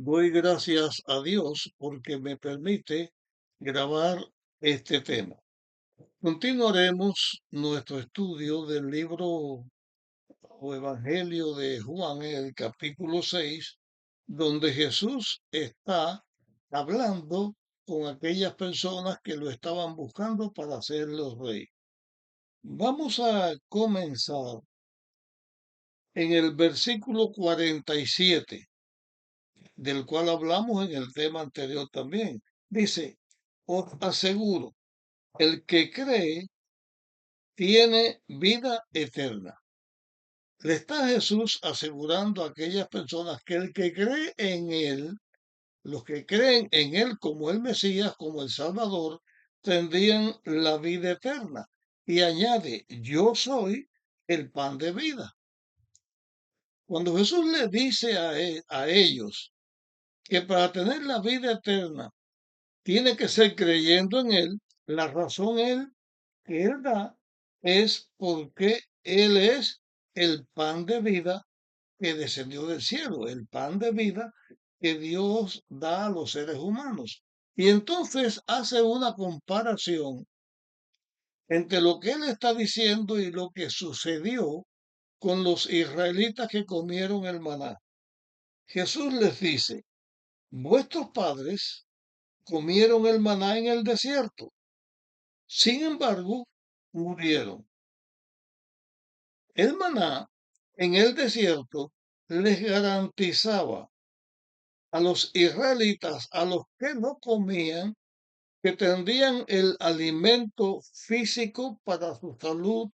Doy gracias a Dios porque me permite grabar este tema. Continuaremos nuestro estudio del libro o Evangelio de Juan, en el capítulo 6, donde Jesús está hablando con aquellas personas que lo estaban buscando para hacerlo rey. Vamos a comenzar en el versículo 47, del cual hablamos en el tema anterior también. Dice, os aseguro, el que cree tiene vida eterna. Le está Jesús asegurando a aquellas personas que el que cree en Él, los que creen en Él como el Mesías, como el Salvador, tendrían la vida eterna. Y añade, yo soy el pan de vida. Cuando Jesús le dice a ellos que para tener la vida eterna tiene que ser creyendo en Él. La razón que Él da es porque Él es el pan de vida que descendió del cielo, el pan de vida que Dios da a los seres humanos. Y entonces hace una comparación entre lo que Él está diciendo y lo que sucedió con los israelitas que comieron el maná. Jesús les dice, vuestros padres comieron el maná en el desierto. Sin embargo, murieron. El maná en el desierto les garantizaba a los israelitas, a los que no comían, que tendrían el alimento físico para su salud,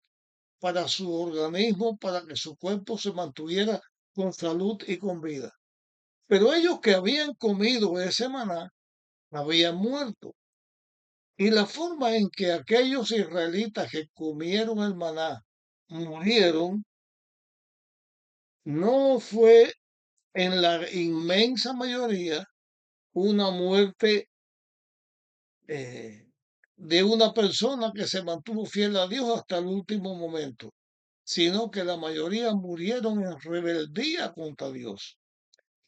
para su organismo, para que su cuerpo se mantuviera con salud y con vida. Pero ellos que habían comido ese maná habían muerto. Y la forma en que aquellos israelitas que comieron el maná murieron no fue en la inmensa mayoría una muerte de una persona que se mantuvo fiel a Dios hasta el último momento, sino que la mayoría murieron en rebeldía contra Dios.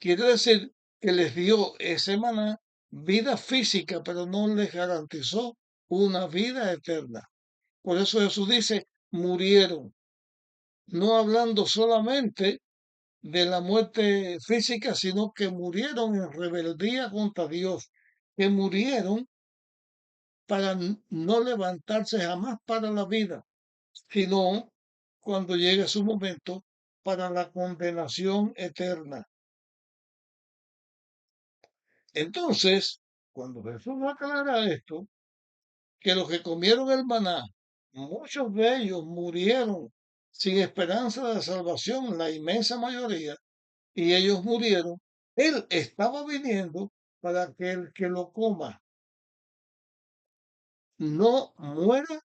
Quiere decir que les dio ese maná vida física, pero no les garantizó una vida eterna. Por eso Jesús dice, murieron, no hablando solamente de la muerte física, sino que murieron en rebeldía contra Dios, que murieron para no levantarse jamás para la vida, sino cuando llegue su momento para la condenación eterna. Entonces, cuando Jesús aclara esto, que los que comieron el maná, muchos de ellos murieron sin esperanza de salvación, la inmensa mayoría, y ellos murieron, Él estaba viniendo para que el que lo coma no muera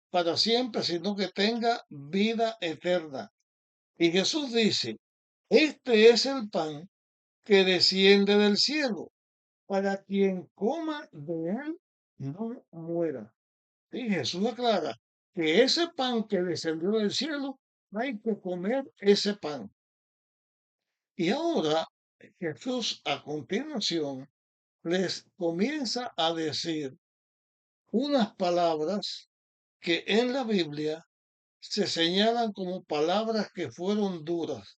para siempre, sino que tenga vida eterna. Y Jesús dice, este es el pan que desciende del cielo, para quien coma de él no muera. Y Jesús aclara que ese pan que descendió del cielo, hay que comer ese pan. Y ahora Jesús a continuación les comienza a decir unas palabras que en la Biblia se señalan como palabras que fueron duras,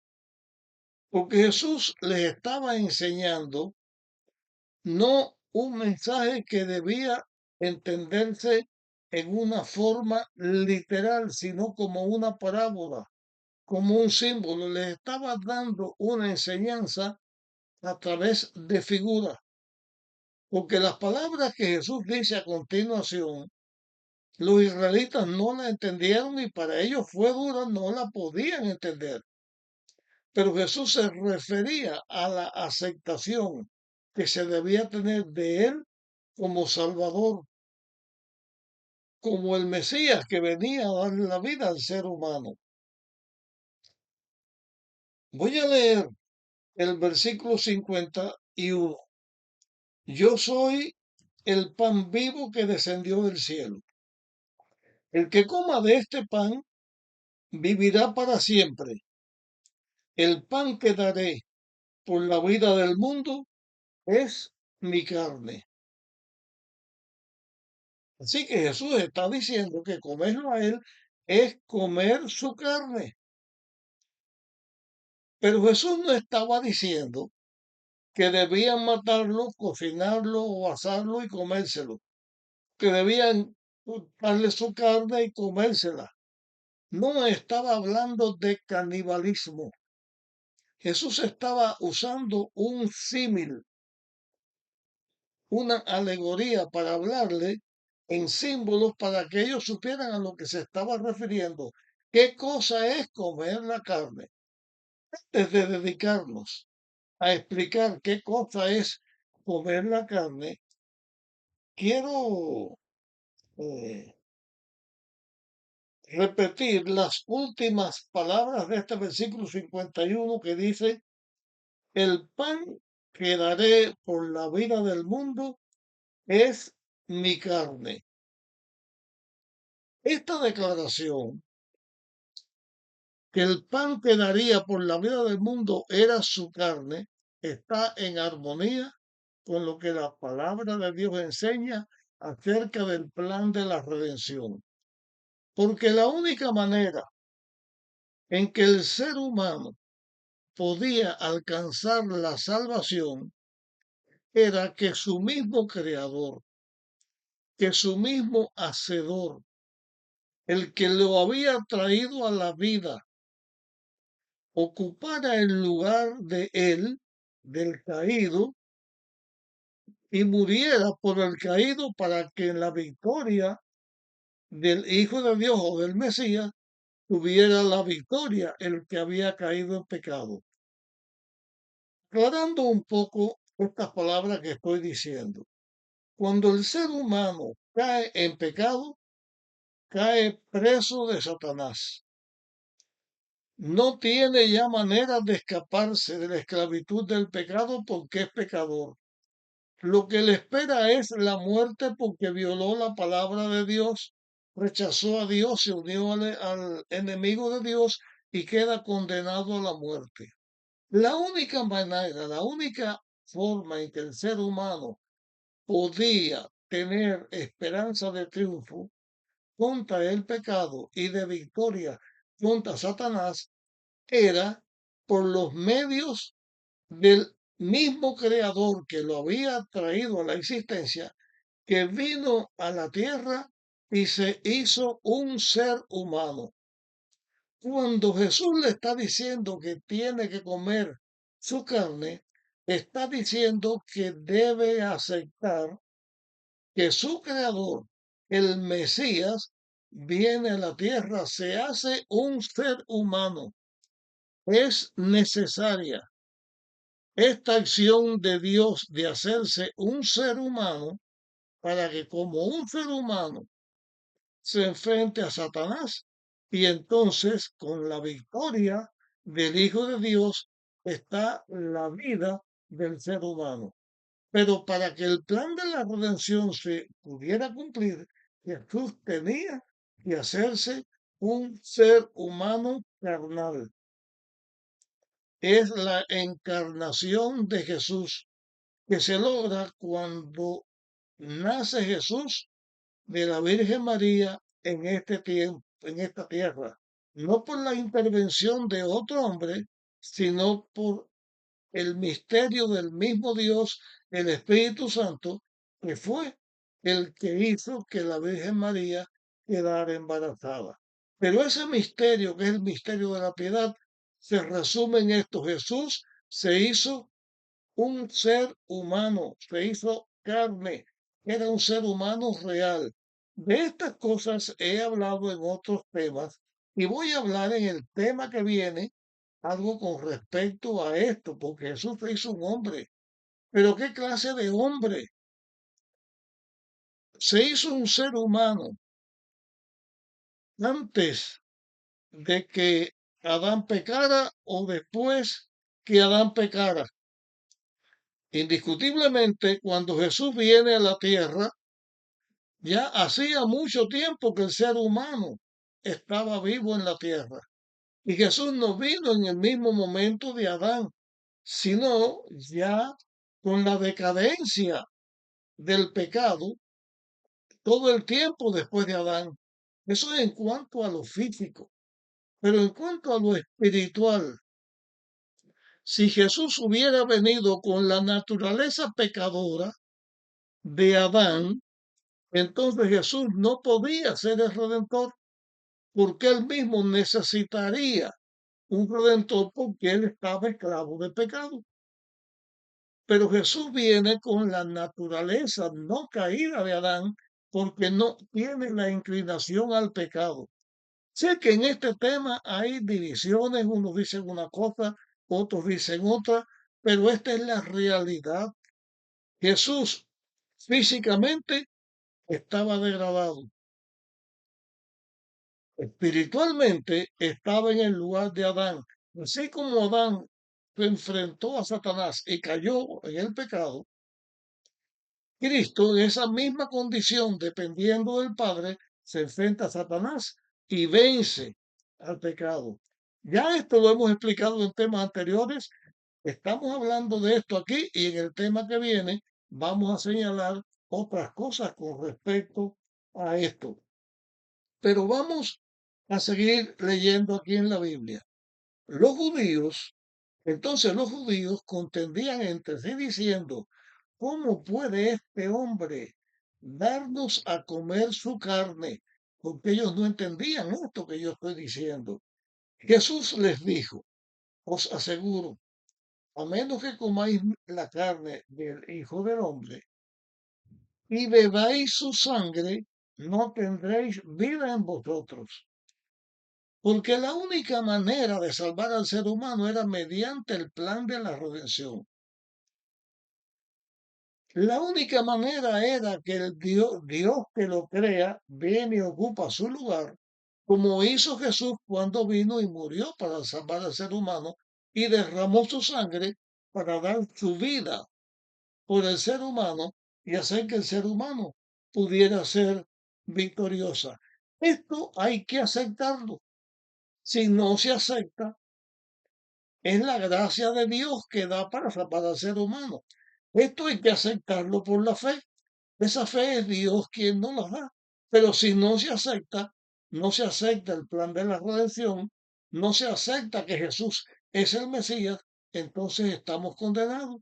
porque Jesús les estaba enseñando no un mensaje que debía entenderse en una forma literal, sino como una parábola, como un símbolo. Les estaba dando una enseñanza a través de figuras, porque las palabras que Jesús dice a continuación, los israelitas no la entendieron y para ellos fue dura, no la podían entender. Pero Jesús se refería a la aceptación que se debía tener de Él como Salvador, como el Mesías que venía a darle la vida al ser humano. Voy a leer el versículo 51. Yo soy el pan vivo que descendió del cielo. El que coma de este pan vivirá para siempre. El pan que daré por la vida del mundo es mi carne. Así que Jesús está diciendo que comerlo a Él es comer su carne. Pero Jesús no estaba diciendo que debían matarlo, cocinarlo o asarlo y comérselo, que debían darle su carne y comérsela. No estaba hablando de canibalismo. Jesús estaba usando un símil, una alegoría para hablarle en símbolos para que ellos supieran a lo que se estaba refiriendo. ¿Qué cosa es comer la carne? Antes de dedicarnos a explicar qué cosa es comer la carne, quiero eh, repetir las últimas palabras de este versículo 51 que dice, el pan que daré por la vida del mundo es mi carne. Esta declaración, que el pan que daría por la vida del mundo era su carne, está en armonía con lo que la palabra de Dios enseña acerca del plan de la redención. Porque la única manera en que el ser humano podía alcanzar la salvación era que su mismo creador, que su mismo hacedor, el que lo había traído a la vida, ocupara el lugar de él, del caído, y muriera por el caído para que en la victoria del Hijo de Dios o del Mesías tuviera la victoria el que había caído en pecado. Aclarando un poco estas palabras que estoy diciendo. Cuando el ser humano cae en pecado, cae preso de Satanás. No tiene ya manera de escaparse de la esclavitud del pecado porque es pecador. Lo que le espera es la muerte porque violó la palabra de Dios, rechazó a Dios, se unió al enemigo de Dios y queda condenado a la muerte. La única manera, la única forma en que el ser humano podía tener esperanza de triunfo contra el pecado y de victoria contra Satanás era por los medios del mismo creador que lo había traído a la existencia, que vino a la tierra y se hizo un ser humano. Cuando Jesús le está diciendo que tiene que comer su carne, está diciendo que debe aceptar que su creador, el Mesías, viene a la tierra, se hace un ser humano. Es necesaria esta acción de Dios de hacerse un ser humano para que como un ser humano se enfrente a Satanás y entonces con la victoria del Hijo de Dios está la vida del ser humano. Pero para que el plan de la redención se pudiera cumplir, Jesús tenía que hacerse un ser humano carnal. Es la encarnación de Jesús que se logra cuando nace Jesús de la Virgen María en este tiempo, en esta tierra, no por la intervención de otro hombre, sino por el misterio del mismo Dios, el Espíritu Santo, que fue el que hizo que la Virgen María quedara embarazada. Pero ese misterio, que es el misterio de la piedad, se resume en esto. Jesús se hizo un ser humano, se hizo carne, era un ser humano real. De estas cosas he hablado en otros temas y voy a hablar en el tema que viene algo con respecto a esto, porque Jesús se hizo un hombre. Pero ¿qué clase de hombre? Se hizo un ser humano antes de que Adán pecara o después que Adán pecara. Indiscutiblemente, cuando Jesús viene a la tierra, ya hacía mucho tiempo que el ser humano estaba vivo en la tierra. Y Jesús no vino en el mismo momento de Adán, sino ya con la decadencia del pecado todo el tiempo después de Adán. Eso es en cuanto a lo físico, pero en cuanto a lo espiritual, si Jesús hubiera venido con la naturaleza pecadora de Adán, entonces Jesús no podía ser el redentor, porque él mismo necesitaría un redentor porque él estaba esclavo de pecado. Pero Jesús viene con la naturaleza no caída de Adán porque no tiene la inclinación al pecado. Sé que en este tema hay divisiones, unos dicen una cosa, otros dicen otra, pero esta es la realidad. Jesús físicamente estaba degradado, espiritualmente estaba en el lugar de Adán. Así como Adán se enfrentó a Satanás y cayó en el pecado, Cristo en esa misma condición, dependiendo del Padre, se enfrenta a Satanás y vence al pecado. Ya esto lo hemos explicado en temas anteriores. Estamos hablando de esto aquí y en el tema que viene vamos a señalar otras cosas con respecto a esto. Pero vamos a seguir leyendo aquí en la Biblia. Los judíos, entonces los judíos contendían entre sí diciendo, ¿cómo puede este hombre darnos a comer su carne? Porque ellos no entendían esto que yo estoy diciendo. Jesús les dijo, os aseguro, a menos que comáis la carne del Hijo del Hombre y bebáis su sangre, no tendréis vida en vosotros. Porque la única manera de salvar al ser humano era mediante el plan de la redención. La única manera era que el Dios que lo crea viene y ocupa su lugar, como hizo Jesús cuando vino y murió para salvar al ser humano y derramó su sangre para dar su vida por el ser humano y hacer que el ser humano pudiera ser victoriosa. Esto hay que aceptarlo. Si no se acepta, es la gracia de Dios que da para salvar al ser humano. Esto hay que aceptarlo por la fe. Esa fe es Dios quien nos la da. Pero si no se acepta, no se acepta el plan de la redención, no se acepta que Jesús es el Mesías, entonces estamos condenados,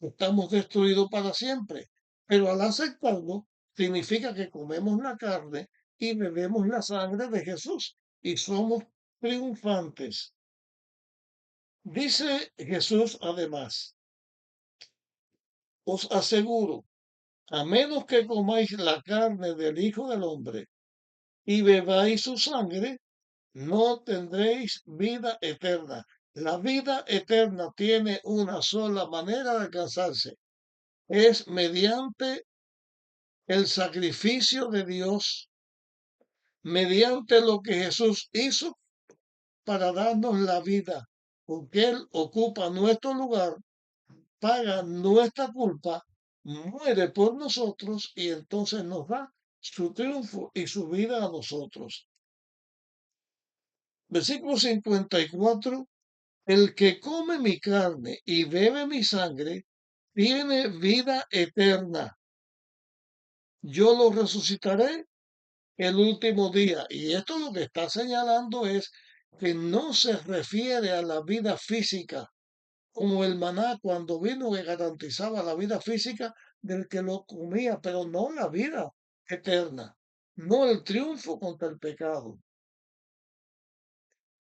estamos destruidos para siempre. Pero al aceptarlo, significa que comemos la carne y bebemos la sangre de Jesús y somos triunfantes. Dice Jesús además, os aseguro, a menos que comáis la carne del Hijo del Hombre y bebáis su sangre, no tendréis vida eterna. La vida eterna tiene una sola manera de alcanzarse. Es mediante el sacrificio de Dios, mediante lo que Jesús hizo para darnos la vida, porque Él ocupa nuestro lugar, paga nuestra culpa, muere por nosotros y entonces nos da su triunfo y su vida a nosotros. Versículo 54. El que come mi carne y bebe mi sangre tiene vida eterna. Yo lo resucitaré el último día. Y esto lo que está señalando es que no se refiere a la vida física, como el maná cuando vino que garantizaba la vida física del que lo comía, pero no la vida eterna, no el triunfo contra el pecado.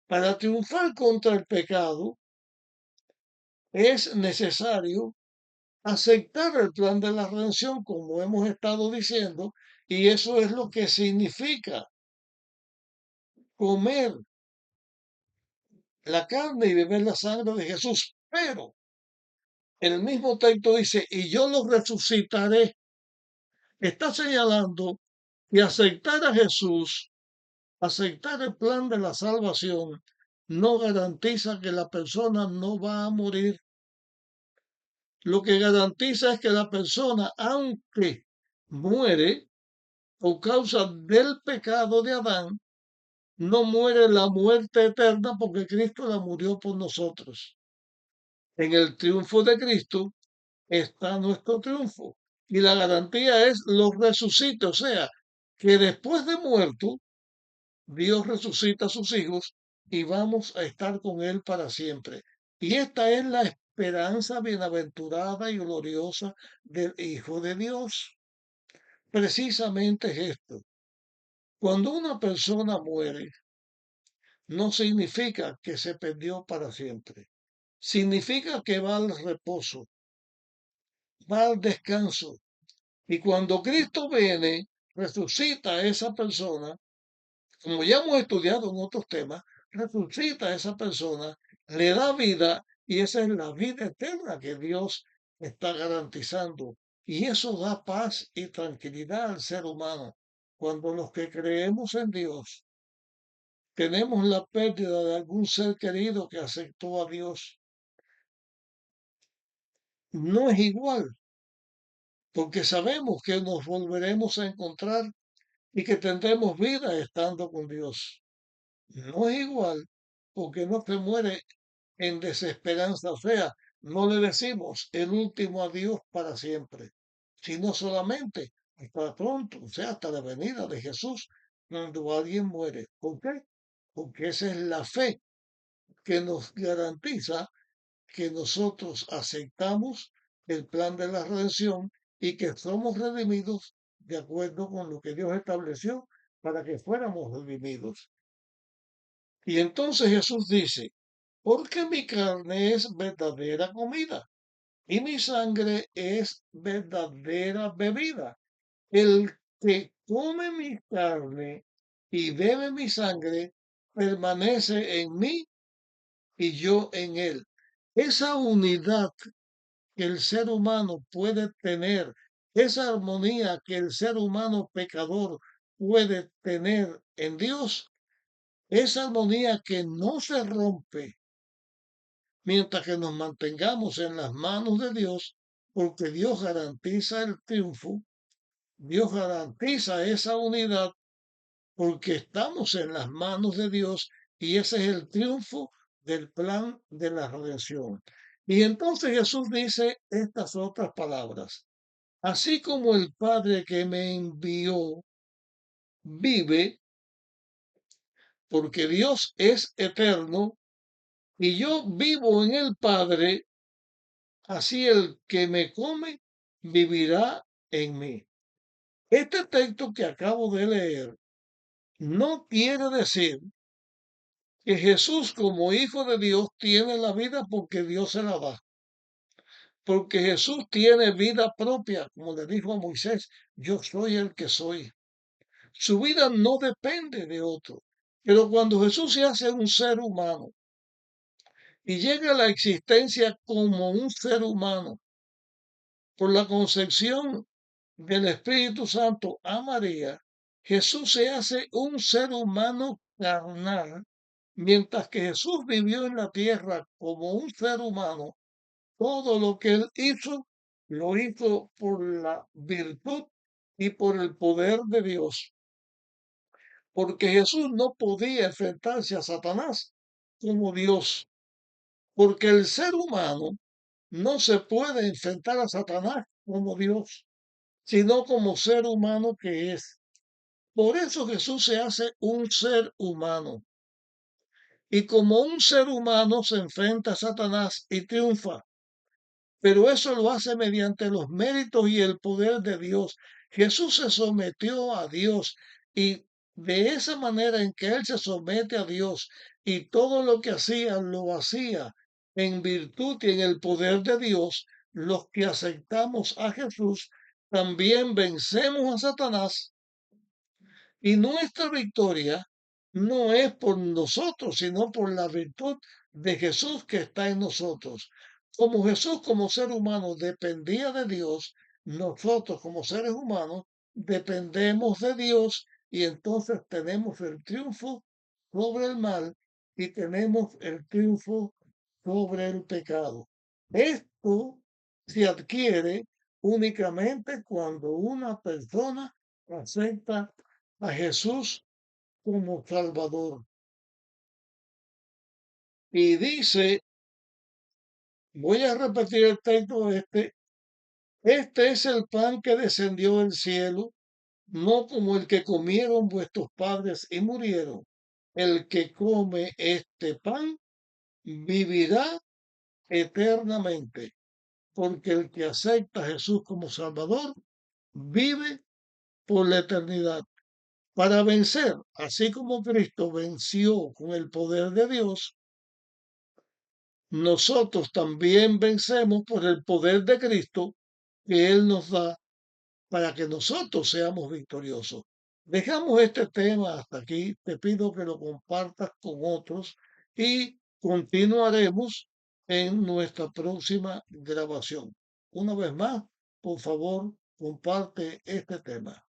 Para triunfar contra el pecado es necesario aceptar el plan de la redención, como hemos estado diciendo, y eso es lo que significa comer la carne y beber la sangre de Jesús. Pero el mismo texto dice, y yo los resucitaré. Está señalando que aceptar a Jesús, aceptar el plan de la salvación, no garantiza que la persona no va a morir. Lo que garantiza es que la persona, aunque muere por causa del pecado de Adán, no muere la muerte eterna porque Cristo la murió por nosotros. En el triunfo de Cristo, está nuestro triunfo. Y la garantía es los resucita, o sea, que después de muerto, Dios resucita a sus hijos y vamos a estar con Él para siempre. Y esta es la esperanza bienaventurada y gloriosa del Hijo de Dios. Precisamente es esto. Cuando una persona muere, no significa que se perdió para siempre. Significa que va al reposo, va al descanso. Y cuando Cristo viene, resucita a esa persona, como ya hemos estudiado en otros temas, resucita a esa persona, le da vida y esa es la vida eterna que Dios está garantizando. Y eso da paz y tranquilidad al ser humano. Cuando los que creemos en Dios tenemos la pérdida de algún ser querido que aceptó a Dios, no es igual, porque sabemos que nos volveremos a encontrar y que tendremos vida estando con Dios. No es igual, porque no se muere en desesperanza, o sea, no le decimos el último adiós para siempre, sino solamente hasta pronto, o sea, hasta la venida de Jesús, cuando alguien muere. ¿Por qué? Porque esa es la fe que nos garantiza que nosotros aceptamos el plan de la redención y que somos redimidos de acuerdo con lo que Dios estableció para que fuéramos redimidos. Y entonces Jesús dice, porque mi carne es verdadera comida y mi sangre es verdadera bebida. El que come mi carne y bebe mi sangre permanece en mí y yo en él. Esa unidad que el ser humano puede tener, esa armonía que el ser humano pecador puede tener en Dios, esa armonía que no se rompe mientras que nos mantengamos en las manos de Dios, porque Dios garantiza el triunfo, Dios garantiza esa unidad, porque estamos en las manos de Dios y ese es el triunfo del plan de la redención. Y entonces Jesús dice estas otras palabras. Así como el Padre que me envió vive, porque Dios es eterno, y yo vivo en el Padre, así el que me come vivirá en mí. Este texto que acabo de leer no quiere decir que Jesús como Hijo de Dios tiene la vida porque Dios se la da. Porque Jesús tiene vida propia, como le dijo a Moisés, yo soy el que soy. Su vida no depende de otro. Pero cuando Jesús se hace un ser humano y llega a la existencia como un ser humano por la concepción del Espíritu Santo a María, Jesús se hace un ser humano carnal, mientras que Jesús vivió en la tierra como un ser humano, todo lo que él hizo, lo hizo por la virtud y por el poder de Dios. Porque Jesús no podía enfrentarse a Satanás como Dios, porque el ser humano no se puede enfrentar a Satanás como Dios, sino como ser humano que es. Por eso Jesús se hace un ser humano. Y como un ser humano se enfrenta a Satanás y triunfa. Pero eso lo hace mediante los méritos y el poder de Dios. Jesús se sometió a Dios y de esa manera en que Él se somete a Dios y todo lo que hacía lo hacía en virtud y en el poder de Dios, los que aceptamos a Jesús también vencemos a Satanás y nuestra victoria no es por nosotros, sino por la virtud de Jesús que está en nosotros. Como Jesús como ser humano dependía de Dios, nosotros como seres humanos dependemos de Dios y entonces tenemos el triunfo sobre el mal y tenemos el triunfo sobre el pecado. Esto se adquiere únicamente cuando una persona acepta a Jesús como Salvador. Y dice, voy a repetir el texto este Este es el pan que descendió del cielo, no como el que comieron vuestros padres y murieron. El que come este pan vivirá eternamente, porque el que acepta a Jesús como Salvador vive por la eternidad. Para vencer, así como Cristo venció con el poder de Dios, nosotros también vencemos por el poder de Cristo que Él nos da para que nosotros seamos victoriosos. Dejamos este tema hasta aquí. Te pido que lo compartas con otros y continuaremos en nuestra próxima grabación. Una vez más, por favor, comparte este tema.